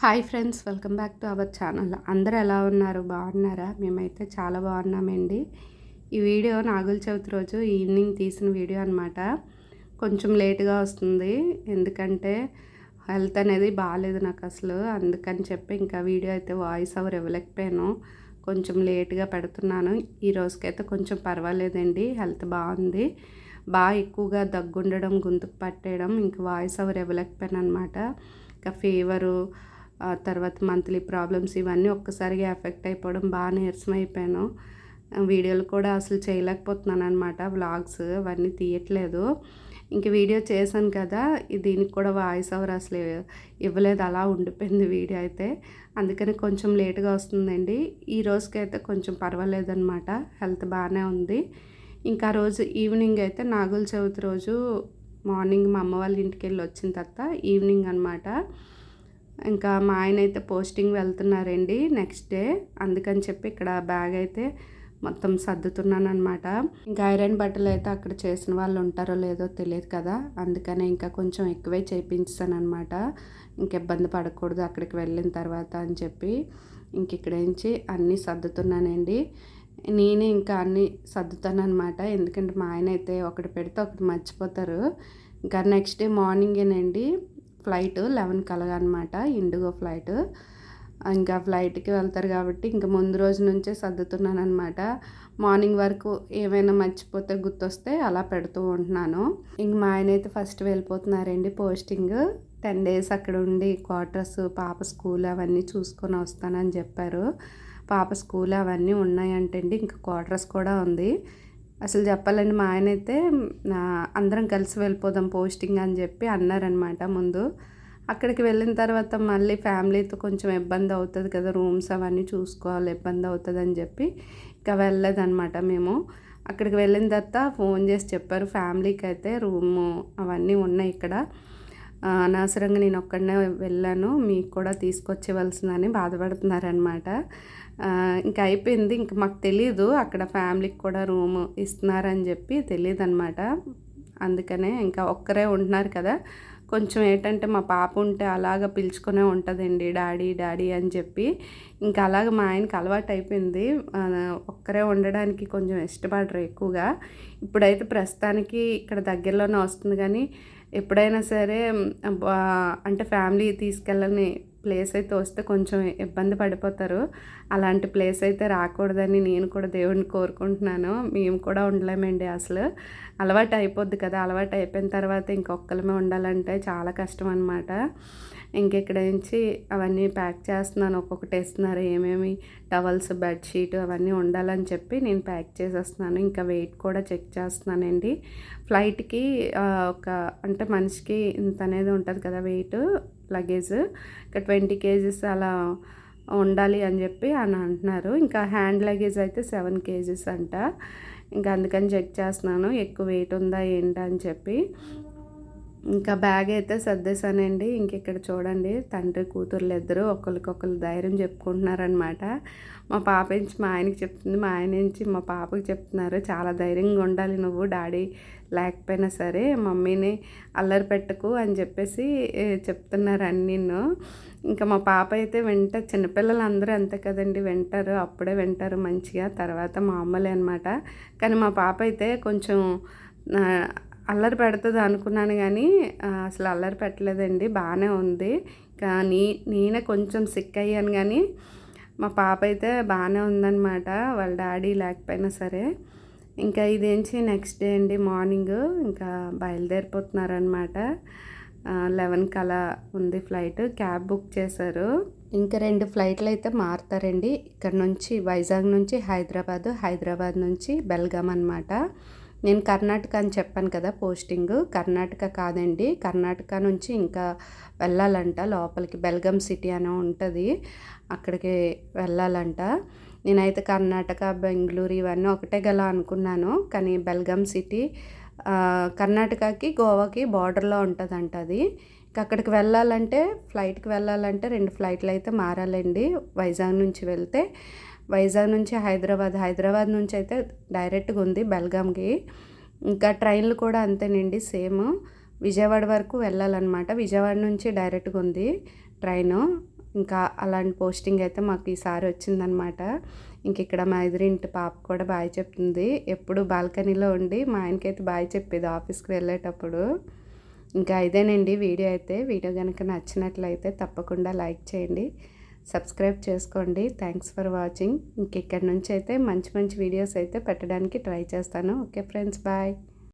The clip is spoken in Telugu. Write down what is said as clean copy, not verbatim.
Hi friends, welcome back to our channel. అందరూ ఎలా ఉన్నారు? బాగున్నారా? మేమైతే చాలా బాగున్నామండి. ఈ వీడియో నాగుల చవితి రోజు ఈవినింగ్ తీసిన వీడియో అనమాట. కొంచెం లేట్గా వస్తుంది, ఎందుకంటే హెల్త్ అనేది బాగాలేదు నాకు అసలు. అందుకని చెప్పి ఇంకా వీడియో అయితే వాయిస్ ఓవర్ ఇవ్వలేకపోయాను. కొంచెం లేట్గా పెడుతున్నాను. ఈ రోజుకైతే కొంచెం పర్వాలేదండి, హెల్త్ బాగుంది. బాగా ఎక్కువగా దగ్గుండడం, గొంతుకు పట్టేయడం, ఇంకా వాయిస్ ఓవర్ ఇవ్వలేకపోయాను అనమాట. ఇంకా ఫీవరు, తర్వాత మంత్లీ ప్రాబ్లమ్స్ ఇవన్నీ ఒక్కసారిగా ఎఫెక్ట్ అయిపోవడం, బాగా నీరసం అయిపోయాను. వీడియోలు కూడా అసలు చేయలేకపోతున్నాను అనమాట. వ్లాగ్స్ అవన్నీ తీయట్లేదు. ఇంక వీడియో చేశాను కదా, దీనికి కూడా వాయిస్ ఓవర్ అసలు ఇవ్వలేదు, అలా ఉండిపోయింది వీడియో అయితే. అందుకని కొంచెం లేట్గా వస్తుందండి. ఈ రోజుకైతే కొంచెం పర్వాలేదన్నమాట, హెల్త్ బాగానే ఉంది. ఇంకా రోజు ఈవినింగ్ అయితే నాగుల చవితి రోజు మార్నింగ్ మా అమ్మ వాళ్ళ ఇంటికి వెళ్ళి వచ్చిన తర్వాత ఈవినింగ్ అనమాట. ఇంకా మా ఆయన అయితే పోస్టింగ్ వెళ్తున్నారండి నెక్స్ట్ డే. అందుకని చెప్పి ఇక్కడ బ్యాగ్ అయితే మొత్తం సర్దుతున్నాను అనమాట. ఇంకా ఐరన్ బట్టలు అయితే అక్కడ చేసిన వాళ్ళు ఉంటారో లేదో తెలియదు కదా, అందుకనే ఇంకా కొంచెం ఎక్కువే చేయించాను అనమాట. ఇంక ఇబ్బంది పడకూడదు అక్కడికి వెళ్ళిన తర్వాత అని చెప్పి ఇంక ఇక్కడ నుంచి అన్నీ సర్దుతున్నానండి. నేనే ఇంకా అన్నీ సర్దుతాను అనమాట, ఎందుకంటే మా ఆయన అయితే ఒకటి పెడితే ఒకటి మర్చిపోతారు. ఇంకా నెక్స్ట్ డే మార్నింగేనండి ఫ్లైట్ 11 కలగనమాట, ఇండిగో ఫ్లైట్. ఇంకా ఫ్లైట్కి వెళ్తారు కాబట్టి ఇంకా ముందు రోజు నుంచే సర్దుతున్నాను అనమాట. మార్నింగ్ వరకు ఏమైనా మర్చిపోతే గుర్తొస్తే అలా పెడుతూ ఉంటున్నాను. ఇంక మా ఆయన అయితే ఫస్ట్ వెళ్ళిపోతున్నారండి పోస్టింగ్. 10 days అక్కడ ఉండి క్వార్టర్స్, పాప స్కూల్ అవన్నీ చూసుకొని వస్తానని చెప్పారు. పాప స్కూల్ అవన్నీ ఉన్నాయంటండి, ఇంకా క్వార్టర్స్ కూడా ఉంది. అసలు చెప్పాలండి, మా ఆయన అయితే అందరం కలిసి వెళ్ళిపోదాం పోస్టింగ్ అని చెప్పి అన్నారనమాట ముందు. అక్కడికి వెళ్ళిన తర్వాత మళ్ళీ ఫ్యామిలీతో కొంచెం ఇబ్బంది అవుతుంది కదా, రూమ్స్ అవన్నీ చూసుకోవాలి, ఇబ్బంది అవుతుంది అని చెప్పి ఇంకా వెళ్ళలేదన్నమాట మేము. అక్కడికి వెళ్ళిన తర్వాత ఫోన్ చేసి చెప్పారు, ఫ్యామిలీకి అయితే రూము అవన్నీ ఉన్నాయి ఇక్కడ, అనవసరంగా నేను ఒక్కడనే వెళ్ళాను, మీకు కూడా తీసుకొచ్చేవలసిందని బాధపడుతున్నారనమాట. ఇంకా అయిపోయింది. ఇంక మాకు తెలీదు అక్కడ ఫ్యామిలీకి కూడా రూము ఇస్తున్నారని చెప్పి తెలియదు అనమాట. అందుకనే ఇంకా ఒక్కరే ఉంటున్నారు కదా, కొంచెం ఏంటంటే మా పాప ఉంటే అలాగ పిలుచుకునే ఉంటుందండి, డాడీ డాడీ అని చెప్పి. ఇంకా అలాగ మా ఆయనకి అలవాటు అయిపోయింది, ఒక్కరే ఉండడానికి కొంచెం ఇష్టపడరు ఎక్కువగా. ఇప్పుడైతే ప్రస్తుతానికి ఇక్కడ దగ్గరలోనే వస్తుంది, కానీ ఎప్పుడైనా సరే అంటే ఫ్యామిలీ తీసుకెళ్ళని ప్లేస్ అయితే వస్తే కొంచెం ఇబ్బంది పడిపోతారు. అలాంటి ప్లేస్ అయితే రాకూడదని నేను కూడా దేవుడిని కోరుకుంటున్నాను. మేము కూడా ఉండలేమండి అసలు, అలవాటు అయిపోద్ది కదా. అలవాటు అయిపోయిన తర్వాత ఇంకొక్కలమే ఉండాలంటే చాలా కష్టం అనమాట. ఇంకెక్కడ నుంచి అవన్నీ ప్యాక్ చేస్తున్నాను, ఒక్కొక్కటి వేస్తున్నారు, ఏమేమి టవల్స్, బెడ్షీట్ అవన్నీ ఉండాలని చెప్పి నేను ప్యాక్ చేసేస్తున్నాను. ఇంకా వెయిట్ కూడా చెక్ చేస్తున్నానండి. ఫ్లైట్కి ఒక అంటే మనిషికి ఇంత అనేది ఉంటుంది కదా వెయిట్, లగేజ్ ఇంకా 20 kgs అలా ఉండాలి అని చెప్పి అని అంటున్నారు. ఇంకా హ్యాండ్ లగేజ్ అయితే 7 kgs అంట. ఇంకా అందుకని చెక్ చేస్తున్నాను ఎక్కువ వెయిట్ ఉందా ఏంటా అని చెప్పి. ఇంకా బ్యాగ్ అయితే సర్దేశానండి. ఇంక ఇక్కడ చూడండి, తండ్రి కూతుర్లు ఇద్దరు ఒకరికొకరు ధైర్యం చెప్పుకుంటున్నారనమాట. మా పాప నుంచి మా ఆయనకి చెప్తుంది, మా ఆయన నుంచి మా పాపకి చెప్తున్నారు, చాలా ధైర్యంగా ఉండాలి నువ్వు, డాడీ లేకపోయినా సరే మమ్మీని అల్లరి పెట్టకు అని చెప్పేసి చెప్తున్నారు అన్నీను. ఇంకా మా పాప అయితే వింటారు, చిన్నపిల్లలు అందరూ అంతే కదండి, వింటారు, అప్పుడే వింటారు మంచిగా, తర్వాత మామూలే అనమాట. కానీ మా పాప అయితే కొంచెం అల్లరి పెడుతుంది అనుకున్నాను, కానీ అసలు అల్లరి పెట్టలేదండి, బాగానే ఉంది. కానీ నేనే కొంచెం సిక్ అయ్యాను, కానీ మా పాప అయితే బాగానే ఉందన్నమాట, వాళ్ళ డాడీ లేకపోయినా సరే. ఇంకా ఇదేంచి నెక్స్ట్ డే అండి మార్నింగ్ ఇంకా బయలుదేరిపోతున్నారనమాట. 11 అలా ఉంది ఫ్లైట్, క్యాబ్ బుక్ చేశారు. ఇంకా 2 ఫ్లైట్లు అయితే మారుతారండి, ఇక్కడ నుంచి వైజాగ్ నుంచి హైదరాబాద్, హైదరాబాద్ నుంచి బెల్గాం అనమాట. నేను కర్ణాటక అని చెప్పాను కదా పోస్టింగ్, కర్ణాటక కాదండి, కర్ణాటక నుంచి ఇంకా వెళ్ళాలంట లోపలికి, బెల్గాం సిటీ అని ఉంటుంది, అక్కడికి వెళ్ళాలంట. నేనైతే కర్ణాటక, బెంగళూరు ఇవన్నీ ఒకటే గల అనుకున్నాను, కానీ బెల్గాం సిటీ కర్ణాటకకి గోవాకి బార్డర్లో ఉంటుందంట అది. అక్కడికి వెళ్ళాలంటే ఫ్లైట్కి వెళ్ళాలంటే 2 ఫ్లైట్లు అయితే మారాలండి. వైజాగ్ నుంచి వెళ్తే, వైజాగ్ నుంచి హైదరాబాద్, హైదరాబాద్ నుంచి అయితే డైరెక్ట్గా ఉంది బెల్గాంకి. ఇంకా ట్రైన్లు కూడా అంతేనండి, సేమ్ విజయవాడ వరకు వెళ్ళాలన్నమాట. విజయవాడ నుంచి డైరెక్ట్గా ఉంది ట్రైను. ఇంకా అలాంటి పోస్టింగ్ అయితే మాకు ఈసారి వచ్చిందనమాట. ఇంక ఇక్కడ మా ఎదురింటి పాప కూడా బాయ్ చెప్తుంది. ఎప్పుడు బాల్కనీలో ఉండి మా ఆయనకైతే బాయ్ చెప్పేది ఆఫీస్కి వెళ్ళేటప్పుడు. ఇంకా ఇదేనండి వీడియో అయితే. వీడియో కనుక నచ్చినట్లయితే తప్పకుండా లైక్ చేయండి, సబ్స్క్రైబ్ చేసుకోండి. Thanks for watching. ఇంక ఇక్కడ నుంచి అయితే మంచి మంచి వీడియోస్ అయితే పెట్టడానికి ట్రై చేస్తాను. Okay friends, bye.